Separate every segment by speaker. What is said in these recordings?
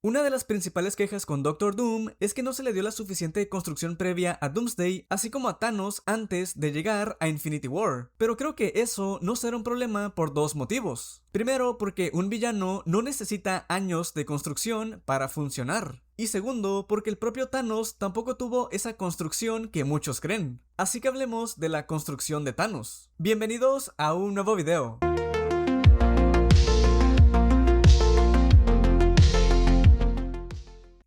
Speaker 1: Una de las principales quejas con Doctor Doom es que no se le dio la suficiente construcción previa a Doomsday, así como a Thanos antes de llegar a Infinity War, pero creo que eso no será un problema por dos motivos. Primero, porque un villano no necesita años de construcción para funcionar. Y segundo, porque el propio Thanos tampoco tuvo esa construcción que muchos creen. Así que hablemos de la construcción de Thanos. Bienvenidos a un nuevo video.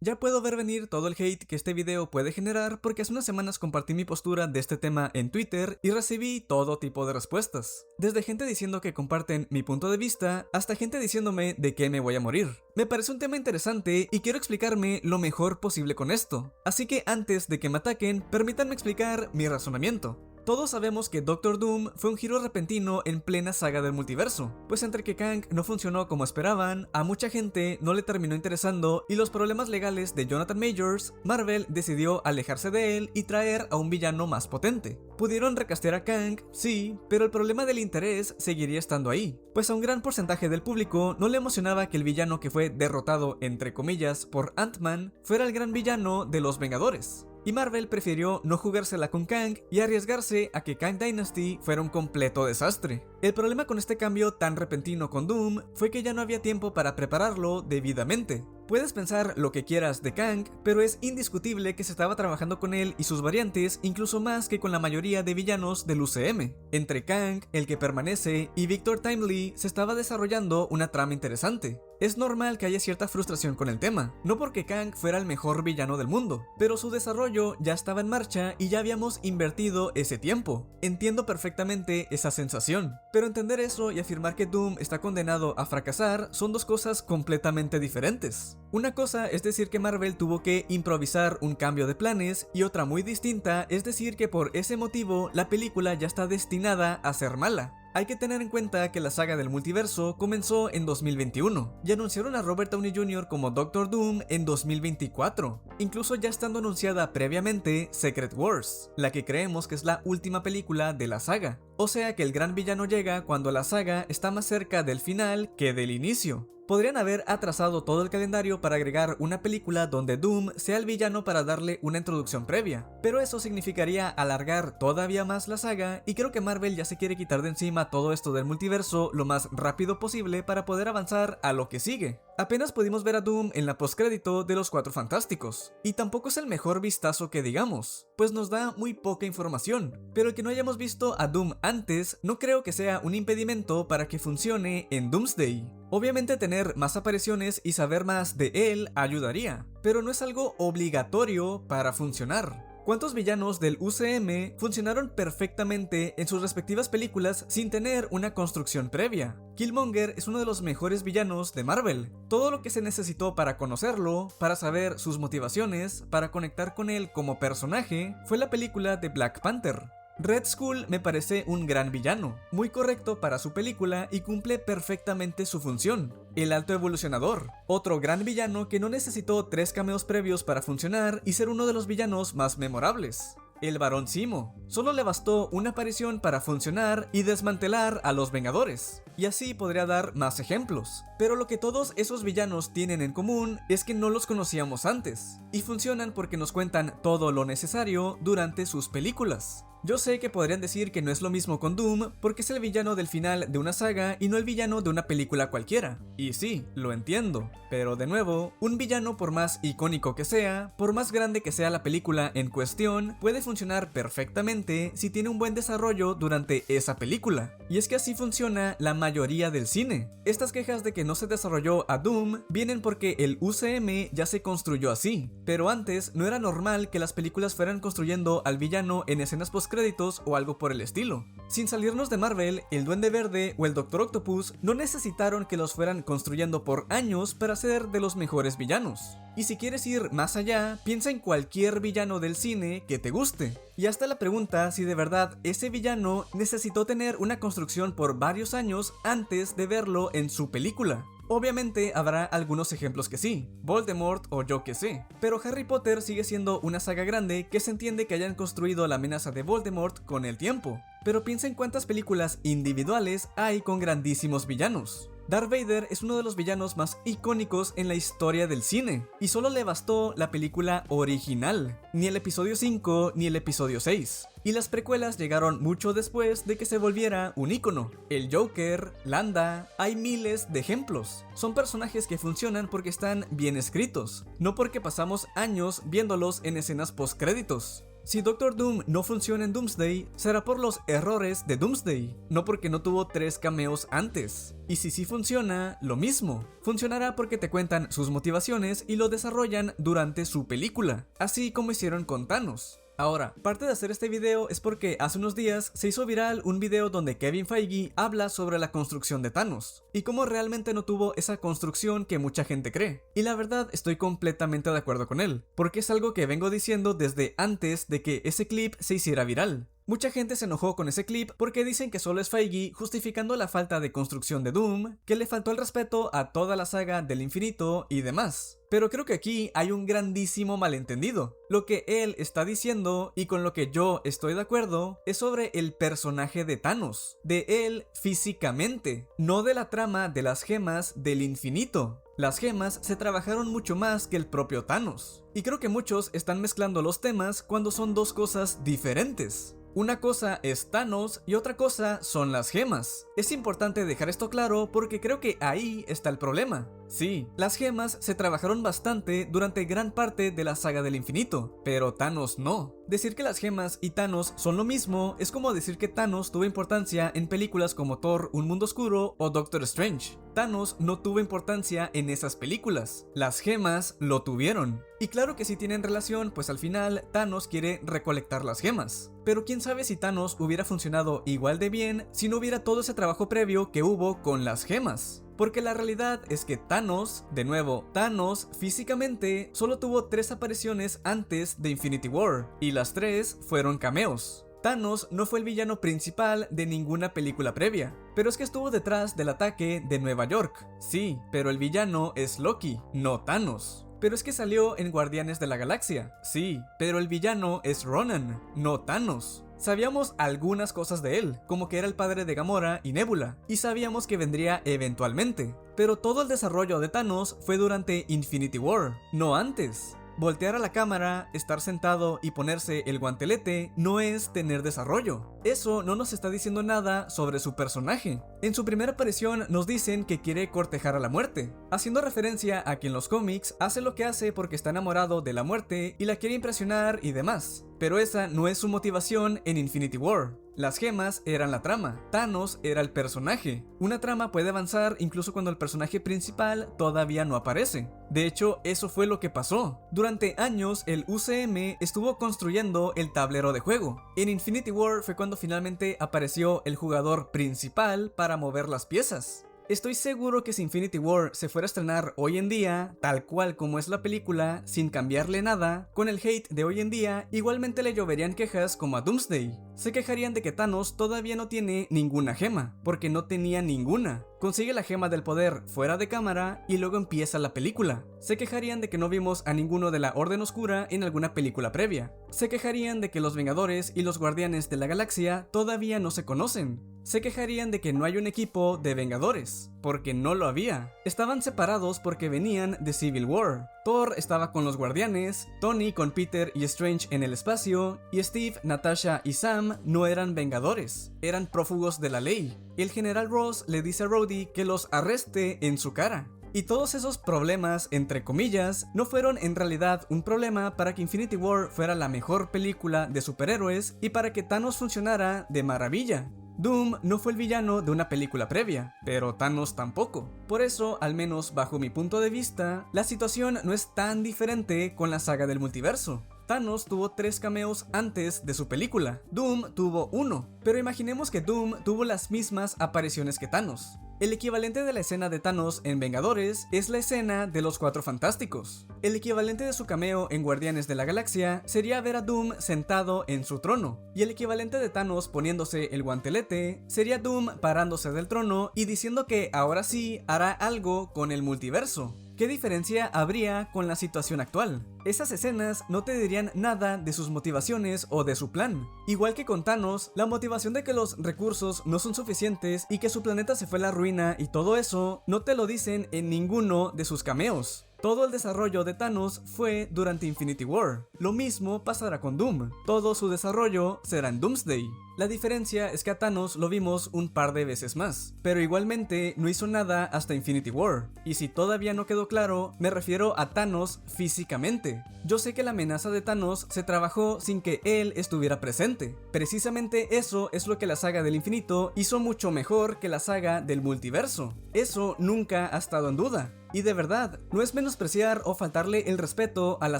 Speaker 1: Ya puedo ver venir todo el hate que este video puede generar porque hace unas semanas compartí mi postura de este tema en Twitter y recibí todo tipo de respuestas. Desde gente diciendo que comparten mi punto de vista hasta gente diciéndome de qué me voy a morir. Me parece un tema interesante y quiero explicarme lo mejor posible con esto. Así que antes de que me ataquen, permítanme explicar mi razonamiento. Todos sabemos que Doctor Doom fue un giro repentino en plena saga del multiverso, pues entre que Kang no funcionó como esperaban, a mucha gente no le terminó interesando y los problemas legales de Jonathan Majors, Marvel decidió alejarse de él y traer a un villano más potente. Pudieron recastear a Kang, sí, pero el problema del interés seguiría estando ahí, pues a un gran porcentaje del público no le emocionaba que el villano que fue derrotado entre comillas por Ant-Man fuera el gran villano de los Vengadores. Y Marvel prefirió no jugársela con Kang y arriesgarse a que Kang Dynasty fuera un completo desastre. El problema con este cambio tan repentino con Doom fue que ya no había tiempo para prepararlo debidamente. Puedes pensar lo que quieras de Kang, pero es indiscutible que se estaba trabajando con él y sus variantes incluso más que con la mayoría de villanos del UCM. Entre Kang, el que permanece, y Victor Timely se estaba desarrollando una trama interesante. Es normal que haya cierta frustración con el tema, no porque Kang fuera el mejor villano del mundo, pero su desarrollo ya estaba en marcha y ya habíamos invertido ese tiempo. Entiendo perfectamente esa sensación, pero entender eso y afirmar que Doom está condenado a fracasar son dos cosas completamente diferentes. Una cosa es decir que Marvel tuvo que improvisar un cambio de planes y otra muy distinta es decir que por ese motivo la película ya está destinada a ser mala. Hay que tener en cuenta que la saga del multiverso comenzó en 2021 y anunciaron a Robert Downey Jr. como Doctor Doom en 2024, incluso ya estando anunciada previamente Secret Wars, la que creemos que es la última película de la saga. O sea que el gran villano llega cuando la saga está más cerca del final que del inicio. Podrían haber atrasado todo el calendario para agregar una película donde Doom sea el villano para darle una introducción previa, pero eso significaría alargar todavía más la saga y creo que Marvel ya se quiere quitar de encima todo esto del multiverso lo más rápido posible para poder avanzar a lo que sigue. Apenas pudimos ver a Doom en la postcrédito de los Cuatro Fantásticos, y tampoco es el mejor vistazo que digamos, pues nos da muy poca información, pero el que no hayamos visto a Doom antes no creo que sea un impedimento para que funcione en Doomsday. Obviamente tener más apariciones y saber más de él ayudaría, pero no es algo obligatorio para funcionar. ¿Cuántos villanos del UCM funcionaron perfectamente en sus respectivas películas sin tener una construcción previa? Killmonger es uno de los mejores villanos de Marvel. Todo lo que se necesitó para conocerlo, para saber sus motivaciones, para conectar con él como personaje, fue la película de Black Panther. Red Skull me parece un gran villano, muy correcto para su película y cumple perfectamente su función. El Alto Evolucionador, otro gran villano que no necesitó 3 cameos previos para funcionar y ser uno de los villanos más memorables. El Barón Zemo, solo le bastó una aparición para funcionar y desmantelar a los Vengadores. Y así podría dar más ejemplos. Pero lo que todos esos villanos tienen en común es que no los conocíamos antes, y funcionan porque nos cuentan todo lo necesario durante sus películas. Yo sé que podrían decir que no es lo mismo con Doom porque es el villano del final de una saga y no el villano de una película cualquiera. Y sí, lo entiendo, pero de nuevo, un villano por más icónico que sea, por más grande que sea la película en cuestión, puede funcionar perfectamente si tiene un buen desarrollo durante esa película. Y es que así funciona la mayoría del cine. Estas quejas de que no se desarrolló a Doom vienen porque el UCM ya se construyó así, pero antes no era normal que las películas fueran construyendo al villano en escenas postcréditos o algo por el estilo. Sin salirnos de Marvel, el Duende Verde o el Doctor Octopus no necesitaron que los fueran construyendo por años para ser de los mejores villanos. Y si quieres ir más allá, piensa en cualquier villano del cine que te guste. Y hasta la pregunta si de verdad ese villano necesitó tener una construcción por varios años antes de verlo en su película. Obviamente habrá algunos ejemplos que sí, Voldemort o yo que sé, pero Harry Potter sigue siendo una saga grande que se entiende que hayan construido la amenaza de Voldemort con el tiempo. Pero piensa en cuántas películas individuales hay con grandísimos villanos. Darth Vader es uno de los villanos más icónicos en la historia del cine, y solo le bastó la película original, ni el episodio 5 ni el episodio 6. Y las precuelas llegaron mucho después de que se volviera un ícono. El Joker, Landa, hay miles de ejemplos. Son personajes que funcionan porque están bien escritos, no porque pasamos años viéndolos en escenas postcréditos. Si Doctor Doom no funciona en Doomsday, será por los errores de Doomsday, no porque no tuvo 3 cameos antes. Y si sí funciona, lo mismo. Funcionará porque te cuentan sus motivaciones y lo desarrollan durante su película, así como hicieron con Thanos. Ahora, parte de hacer este video es porque hace unos días se hizo viral un video donde Kevin Feige habla sobre la construcción de Thanos y cómo realmente no tuvo esa construcción que mucha gente cree. Y la verdad estoy completamente de acuerdo con él, porque es algo que vengo diciendo desde antes de que ese clip se hiciera viral. Mucha gente se enojó con ese clip porque dicen que solo es Feige justificando la falta de construcción de Doom, que le faltó el respeto a toda la saga del infinito y demás. Pero creo que aquí hay un grandísimo malentendido. Lo que él está diciendo, y con lo que yo estoy de acuerdo, es sobre el personaje de Thanos, de él físicamente, no de la trama de las gemas del infinito. Las gemas se trabajaron mucho más que el propio Thanos. Y creo que muchos están mezclando los temas cuando son dos cosas diferentes. Una cosa es Thanos y otra cosa son las gemas. Es importante dejar esto claro porque creo que ahí está el problema. Sí, las gemas se trabajaron bastante durante gran parte de la saga del infinito, pero Thanos no. Decir que las gemas y Thanos son lo mismo es como decir que Thanos tuvo importancia en películas como Thor, Un Mundo Oscuro o Doctor Strange. Thanos no tuvo importancia en esas películas, las gemas lo tuvieron. Y claro que sí tienen relación, pues al final Thanos quiere recolectar las gemas. Pero quién sabe si Thanos hubiera funcionado igual de bien si no hubiera todo ese trabajo previo que hubo con las gemas. Porque la realidad es que Thanos, de nuevo, Thanos físicamente solo tuvo 3 apariciones antes de Infinity War, y las 3 fueron cameos. Thanos no fue el villano principal de ninguna película previa, pero es que estuvo detrás del ataque de Nueva York. Sí, pero el villano es Loki, no Thanos. Pero es que salió en Guardianes de la Galaxia. Sí, pero el villano es Ronan, no Thanos. Sabíamos algunas cosas de él, como que era el padre de Gamora y Nebula, y sabíamos que vendría eventualmente. Pero todo el desarrollo de Thanos fue durante Infinity War, no antes. Voltear a la cámara, estar sentado y ponerse el guantelete no es tener desarrollo. Eso no nos está diciendo nada sobre su personaje. En su primera aparición nos dicen que quiere cortejar a la muerte, haciendo referencia a que en los cómics hace lo que hace porque está enamorado de la muerte y la quiere impresionar y demás. Pero esa no es su motivación en Infinity War. Las gemas eran la trama, Thanos era el personaje. Una trama puede avanzar incluso cuando el personaje principal todavía no aparece. De hecho, eso fue lo que pasó. Durante años, el UCM estuvo construyendo el tablero de juego. En Infinity War fue cuando finalmente apareció el jugador principal para mover las piezas. Estoy seguro que si Infinity War se fuera a estrenar hoy en día, tal cual como es la película, sin cambiarle nada, con el hate de hoy en día, igualmente le lloverían quejas como a Doomsday. Se quejarían de que Thanos todavía no tiene ninguna gema, porque no tenía ninguna. Consigue la gema del poder fuera de cámara y luego empieza la película. Se quejarían de que no vimos a ninguno de la Orden Oscura en alguna película previa. Se quejarían de que los Vengadores y los Guardianes de la Galaxia todavía no se conocen. Se quejarían de que no hay un equipo de Vengadores, porque no lo había. Estaban separados porque venían de Civil War. Thor estaba con los Guardianes, Tony con Peter y Strange en el espacio, y Steve, Natasha y Sam no eran Vengadores, eran prófugos de la ley. El general Ross le dice a Rhodey que los arreste en su cara. Y todos esos problemas, entre comillas, no fueron en realidad un problema para que Infinity War fuera la mejor película de superhéroes y para que Thanos funcionara de maravilla. Doom no fue el villano de una película previa, pero Thanos tampoco. Por eso, al menos bajo mi punto de vista, la situación no es tan diferente con la saga del multiverso. Thanos tuvo 3 cameos antes de su película, Doom tuvo 1, pero imaginemos que Doom tuvo las mismas apariciones que Thanos. El equivalente de la escena de Thanos en Vengadores es la escena de los 4 Fantásticos. El equivalente de su cameo en Guardianes de la Galaxia sería ver a Doom sentado en su trono. Y el equivalente de Thanos poniéndose el guantelete sería Doom parándose del trono y diciendo que ahora sí hará algo con el multiverso. ¿Qué diferencia habría con la situación actual? Esas escenas no te dirían nada de sus motivaciones o de su plan. Igual que con Thanos, la motivación de que los recursos no son suficientes y que su planeta se fue a la ruina y todo eso, no te lo dicen en ninguno de sus cameos. Todo el desarrollo de Thanos fue durante Infinity War. Lo mismo pasará con Doom. Todo su desarrollo será en Doomsday. La diferencia es que a Thanos lo vimos un par de veces más, pero igualmente no hizo nada hasta Infinity War. Y si todavía no quedó claro, me refiero a Thanos físicamente. Yo sé que la amenaza de Thanos se trabajó sin que él estuviera presente. Precisamente eso es lo que la saga del infinito hizo mucho mejor que la saga del multiverso. Eso nunca ha estado en duda. Y de verdad, no es menospreciar o faltarle el respeto a la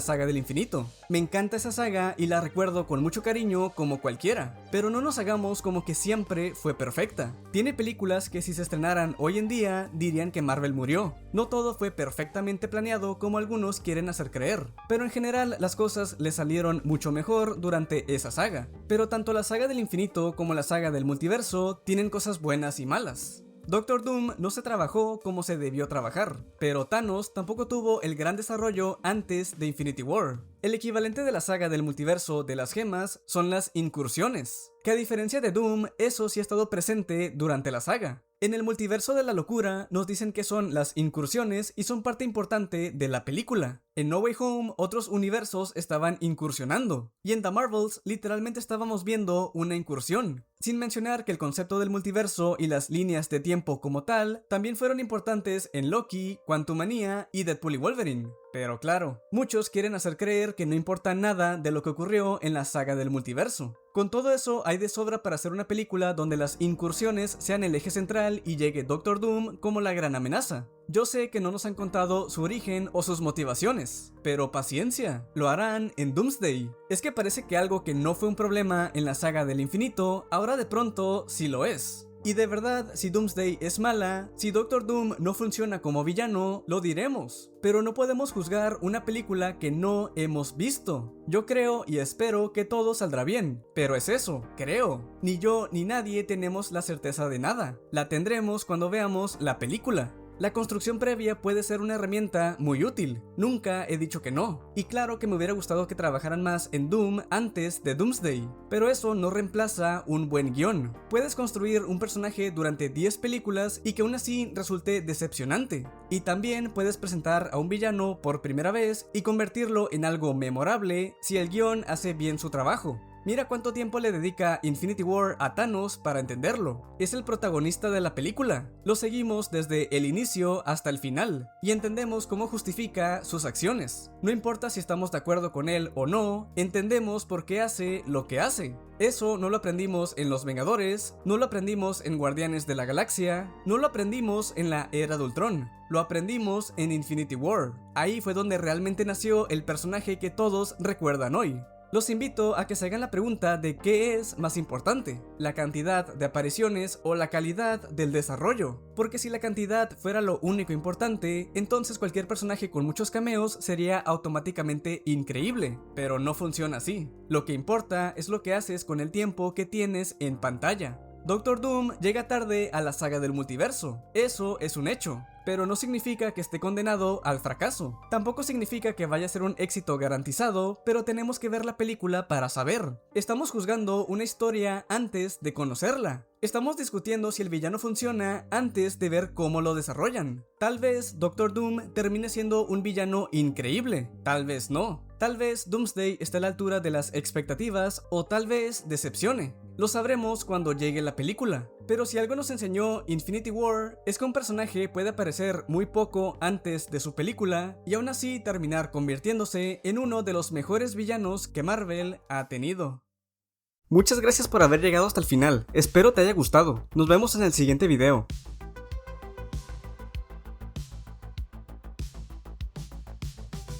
Speaker 1: saga del infinito. Me encanta esa saga y la recuerdo con mucho cariño como cualquiera, pero no nos hagamos como que siempre fue perfecta. Tiene películas que si se estrenaran hoy en día dirían que Marvel murió. No todo fue perfectamente planeado como algunos quieren hacer creer, pero en general las cosas le salieron mucho mejor durante esa saga. Pero tanto la saga del infinito como la saga del multiverso tienen cosas buenas y malas. Doctor Doom no se trabajó como se debió trabajar, pero Thanos tampoco tuvo el gran desarrollo antes de Infinity War. El equivalente de la saga del multiverso de las gemas son las incursiones, que a diferencia de Doom, eso sí ha estado presente durante la saga. En el multiverso de la locura nos dicen que son las incursiones y son parte importante de la película. En No Way Home otros universos estaban incursionando, y en The Marvels literalmente estábamos viendo una incursión. Sin mencionar que el concepto del multiverso y las líneas de tiempo como tal también fueron importantes en Loki, Quantumania y Deadpool y Wolverine. Pero claro, muchos quieren hacer creer que no importa nada de lo que ocurrió en la saga del multiverso. Con todo eso, hay de sobra para hacer una película donde las incursiones sean el eje central y llegue Doctor Doom como la gran amenaza. Yo sé que no nos han contado su origen o sus motivaciones, pero paciencia, lo harán en Doomsday. Es que parece que algo que no fue un problema en la saga del infinito, ahora de pronto sí lo es. Y de verdad, si Doomsday es mala, si Doctor Doom no funciona como villano, lo diremos. Pero no podemos juzgar una película que no hemos visto. Yo creo y espero que todo saldrá bien, pero es eso, creo. Ni yo ni nadie tenemos la certeza de nada. La tendremos cuando veamos la película. La construcción previa puede ser una herramienta muy útil, nunca he dicho que no, y claro que me hubiera gustado que trabajaran más en Doom antes de Doomsday, pero eso no reemplaza un buen guión. Puedes construir un personaje durante 10 películas y que aún así resulte decepcionante, y también puedes presentar a un villano por primera vez y convertirlo en algo memorable si el guión hace bien su trabajo. Mira cuánto tiempo le dedica Infinity War a Thanos para entenderlo. Es el protagonista de la película. Lo seguimos desde el inicio hasta el final y entendemos cómo justifica sus acciones. No importa si estamos de acuerdo con él o no, entendemos por qué hace lo que hace. Eso no lo aprendimos en Los Vengadores, no lo aprendimos en Guardianes de la Galaxia, no lo aprendimos en la Era de Ultron. Lo aprendimos en Infinity War. Ahí fue donde realmente nació el personaje que todos recuerdan hoy. Los invito a que se hagan la pregunta de qué es más importante, la cantidad de apariciones o la calidad del desarrollo. Porque si la cantidad fuera lo único importante, entonces cualquier personaje con muchos cameos sería automáticamente increíble. Pero no funciona así. Lo que importa es lo que haces con el tiempo que tienes en pantalla. Doctor Doom llega tarde a la saga del multiverso, eso es un hecho, pero no significa que esté condenado al fracaso. Tampoco significa que vaya a ser un éxito garantizado, pero tenemos que ver la película para saber. Estamos juzgando una historia antes de conocerla. Estamos discutiendo si el villano funciona antes de ver cómo lo desarrollan. Tal vez Doctor Doom termine siendo un villano increíble, tal vez no. Tal vez Doomsday esté a la altura de las expectativas o tal vez decepcione. Lo sabremos cuando llegue la película. Pero si algo nos enseñó Infinity War es que un personaje puede aparecer muy poco antes de su película y aún así terminar convirtiéndose en uno de los mejores villanos que Marvel ha tenido. Muchas gracias por haber llegado hasta el final, espero te haya gustado, nos vemos en el siguiente video.